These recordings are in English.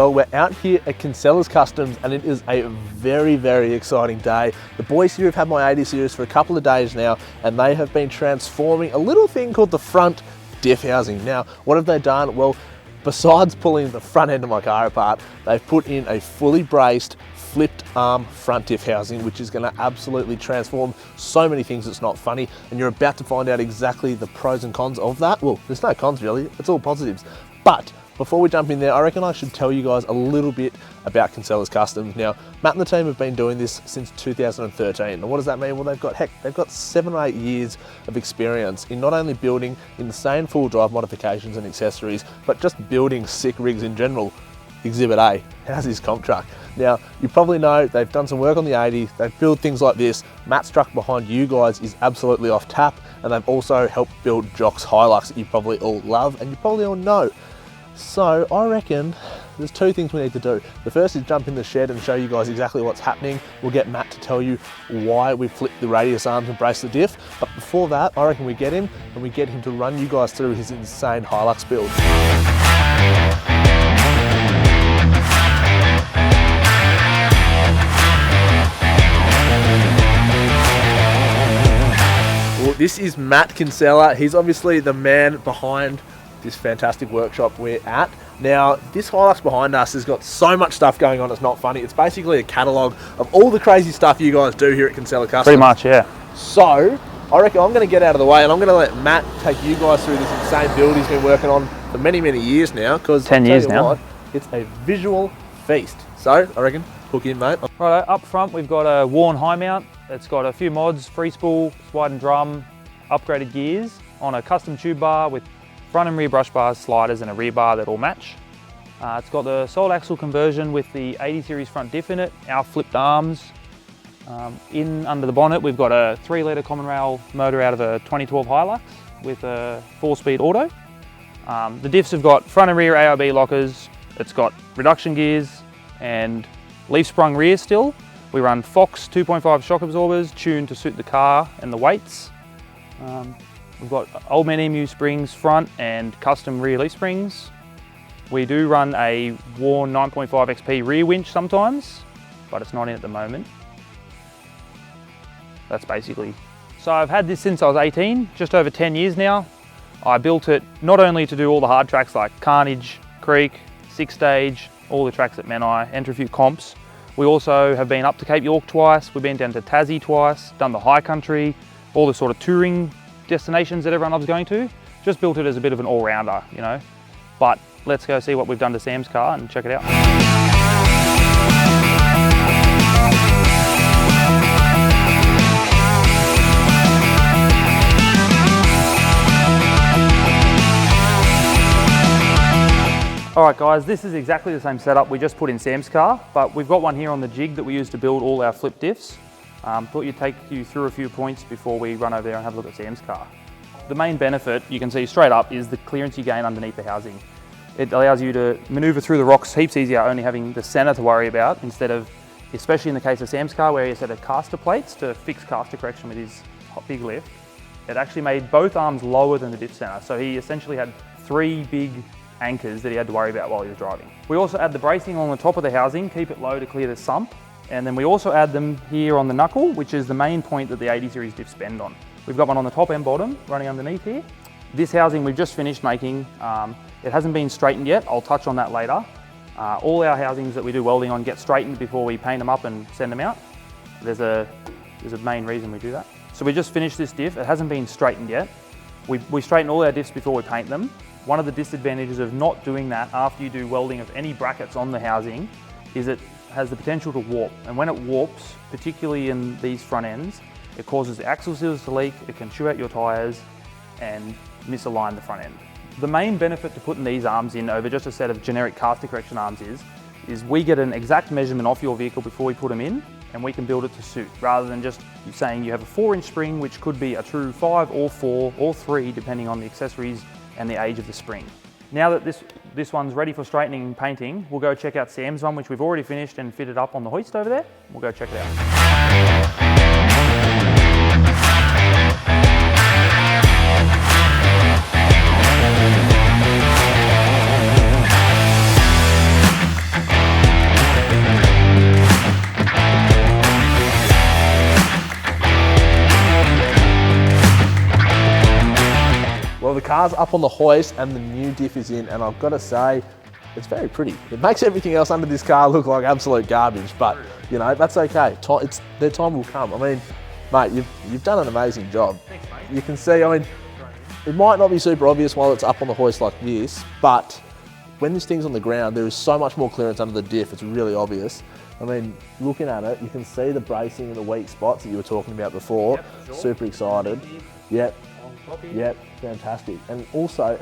Well, we're out here at Kinsela Kustoms and it is a very, very exciting day. The boys here have had my 80 series for a couple of days now and they have been transforming a little thing called the front diff housing. Now, what have they done? Well, besides pulling the front end of my car apart, they've put in a fully braced flipped arm front diff housing, which is going to absolutely transform so many things. It's not funny, and you're about to find out exactly the pros and cons of that. Well, there's no cons really, it's all positives. But before we jump in there, I reckon I should tell you guys a little bit about Kinsela Kustoms. Now, Matt and the team have been doing this since 2013. And what does that mean? Well, they've got 7 or 8 years of experience in not only building insane full drive modifications and accessories, but just building sick rigs in general. Exhibit A, how's his comp truck? Now, you probably know they've done some work on the 80, they've built things like this. Matt's truck behind you guys is absolutely off tap, and they've also helped build Jock's Hilux that you probably all love and you probably all know. So I reckon there's 2 things we need to do. The first is jump in the shed and show you guys exactly what's happening. We'll get Matt to tell you why we flipped the radius arms and braced the diff. But before that, I reckon we get him and we get him to run you guys through his insane Hilux build. Well, this is Matt Kinsela. He's obviously the man behind this fantastic workshop we're at. Now, this Hilux behind us has got so much stuff going on, it's not funny. It's basically a catalogue of all the crazy stuff you guys do here at Kinsela Kustoms. Pretty much, yeah. So, I reckon I'm going to get out of the way and I'm going to let Matt take you guys through this insane build he's been working on for many, many years now. 10 years now. It's a visual feast. So, I reckon, hook in, mate. Right, up front we've got a worn high mount. It's got a few mods, free spool, widened drum, upgraded gears on a custom tube bar with front and rear brush bars, sliders and a rear bar that all match. It's got the solid axle conversion with the 80 series front diff in it, our flipped arms. Under the bonnet we've got a 3-litre common rail motor out of a 2012 Hilux with a 4-speed auto. The diffs have got front and rear ARB lockers, it's got reduction gears and leaf sprung rear still. We run Fox 2.5 shock absorbers tuned to suit the car and the weights. We've got Old Man Emu springs front and custom rear leaf springs. We do run a worn 9.5 XP rear winch sometimes, but it's not in at the moment. That's basically. So I've had this since I was 18, just over 10 years now. I built it not only to do all the hard tracks like Carnage, Creek, 6 Stage, all the tracks at Menai, enter a few comps. We also have been up to Cape York twice, we've been down to Tassie twice, done the high country, all the sort of touring destinations that everyone loves going to. Just built it as a bit of an all-rounder, you know. But let's go see what we've done to Sam's car and check it out. Alright guys, this is exactly the same setup we just put in Sam's car, but we've got one here on the jig that we use to build all our flip diffs. Thought you'd take you through a few points before we run over there and have a look at Sam's car. The main benefit, you can see straight up, is the clearance you gain underneath the housing. It allows you to manoeuvre through the rocks heaps easier, only having the centre to worry about, instead of, especially in the case of Sam's car where he set of caster plates to fix caster correction with his big lift. It actually made both arms lower than the diff centre, so he essentially had 3 big anchors that he had to worry about while he was driving. We also add the bracing on the top of the housing, keep it low to clear the sump. And then we also add them here on the knuckle, which is the main point that the 80 series diffs bend on. We've got one on the top and bottom running underneath here. This housing we've just finished making. It hasn't been straightened yet. I'll touch on that later. All our housings that we do welding on get straightened before we paint them up and send them out. There's a main reason we do that. So we just finished this diff. It hasn't been straightened yet. We straighten all our diffs before we paint them. One of the disadvantages of not doing that after you do welding of any brackets on the housing is it has the potential to warp, and when it warps, particularly in these front ends, it causes the axle seals to leak, it can chew out your tyres and misalign the front end. The main benefit to putting these arms in over just a set of generic caster correction arms is we get an exact measurement off your vehicle before we put them in, and we can build it to suit, rather than just saying you have a 4-inch spring, which could be a true 5 or 4 or 3, depending on the accessories and the age of the spring. Now that this one's ready for straightening and painting, we'll go check out Sam's one, which we've already finished and fitted up on the hoist over there. We'll go check it out. car's up on the hoist and the new diff is in, and I've got to say, it's very pretty. It makes everything else under this car look like absolute garbage, but you know, that's okay. Their time will come. I mean, mate, you've done an amazing job. Thanks, mate. You can see, I mean, it might not be super obvious while it's up on the hoist like this, but when this thing's on the ground, there is so much more clearance under the diff, it's really obvious. I mean, looking at it, you can see the bracing and the weak spots that you were talking about before. Yep, sure. Super excited. Yep, yep, fantastic. And also,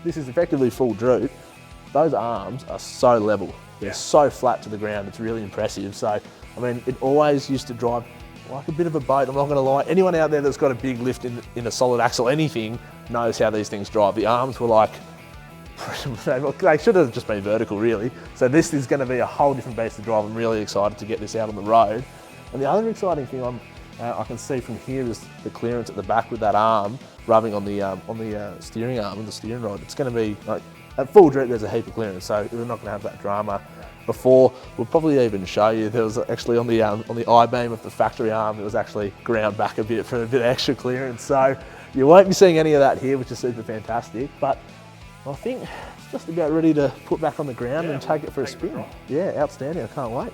this is effectively full droop, those arms are so level. They're so flat to the ground, it's really impressive. So, I mean, it always used to drive like a bit of a boat, I'm not gonna lie. Anyone out there that's got a big lift in a solid axle, anything, knows how these things drive. The arms were like, they should have just been vertical really. So this is gonna be a whole different beast to drive. I'm really excited to get this out on the road. And the other exciting thing I can see from here is the clearance at the back with that arm rubbing on the steering arm and the steering rod. It's gonna be like, at full droop there's a heap of clearance, so we're not gonna have that drama. Before, we'll probably even show you, there was actually on the I-beam of the factory arm, it was actually ground back a bit for a bit of extra clearance. So you won't be seeing any of that here, which is super fantastic. But I think it's just about ready to put back on the ground and take it for a spin. Yeah, outstanding, I can't wait.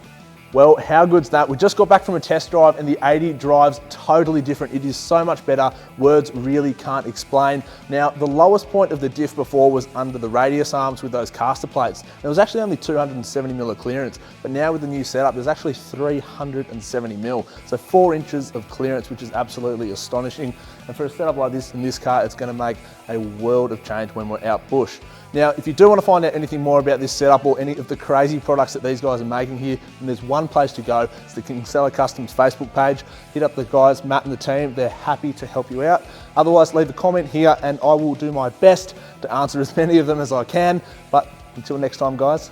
Well, how good's that? We just got back from a test drive and the 80 drives totally different. It is so much better. Words really can't explain. Now, the lowest point of the diff before was under the radius arms with those caster plates. There was actually only 270 mil of clearance, but now with the new setup, there's actually 370 mil. So 4 inches of clearance, which is absolutely astonishing. And for a setup like this in this car, it's gonna make a world of change when we're out bush. Now, if you do want to find out anything more about this setup or any of the crazy products that these guys are making here, then there's one place to go. It's the Kinsela Kustoms Facebook page. Hit up the guys, Matt and the team. They're happy to help you out. Otherwise, leave a comment here and I will do my best to answer as many of them as I can. But until next time, guys,